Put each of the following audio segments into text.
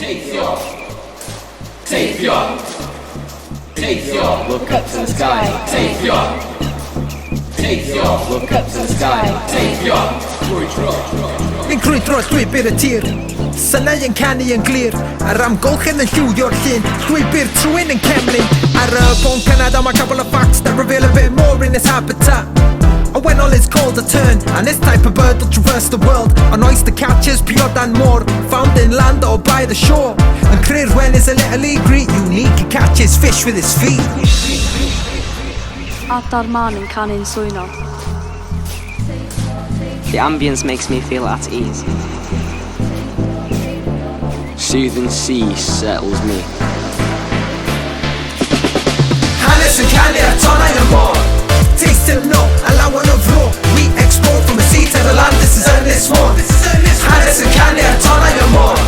Look up to the sky. Look up to the sky. Ni'n crwydro llwybr y tir, synau yn canu yn glir, a'r amgylchyn yn llwydio'r llun, llwybr trwyn yn cemlyn. Ar y ffôn cynad am a couple of facts that reveal a bit more in its habitat. And when all is called a turn, and this type of bird will traverse the world on oyster catchers, piod and more, found in land or by the shore. And creu'r wen is a little egret, unique, he catches fish with his feet. Adar man yn canu'n swyno. The ambience makes me feel at ease. Soothing sea settles me. Hanes yn canu ar tonau y môr, taste him no, a lawan of raw. We export from the sea to the land, this is Ynys Môn. Hanes yn canu ar tonau y môr,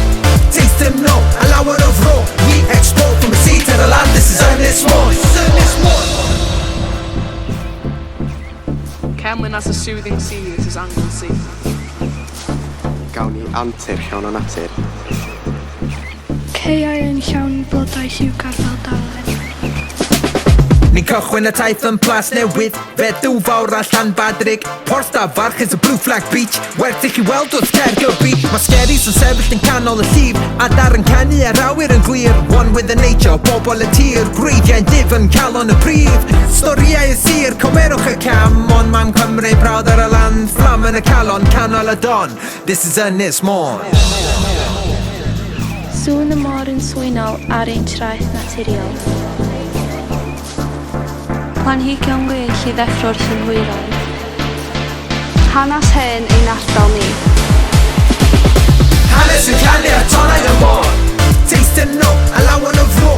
taste him no, a lawan of raw. We export from the sea to the land, this is Ynys Môn. Cemlyn as a soothing sea, this is Anglesey. Gawn ni antur llawn o natur. Ceiau yn llawn blodau lliwgar fel dalen. Ni'n cychwyn y taith yn plas newydd, feddw fawr a Llanbadrig. Porth da farch is a blue flag beach, werth i chi weld wrth Caergybi. Mae sgeris yn sefyll yn canol y llif, adar yn canu ar awyr yn glir. One with the nature, bobl y tir, gwreiddiau'n difn calon y prif. Storiau y sir, comerwch y cam, ond mam Cymru brawd ar y land, fflam yn y calon, canol y don. This is Ynys Môn. Sŵn y môr yn swyno ar ein traeth naturiol. Planhigion gwych i ddeffro'r llynwyron. Hanes hen ein ardal ni. Hanes yn canu ar tonau y môr, taste him no, a lawan of raw.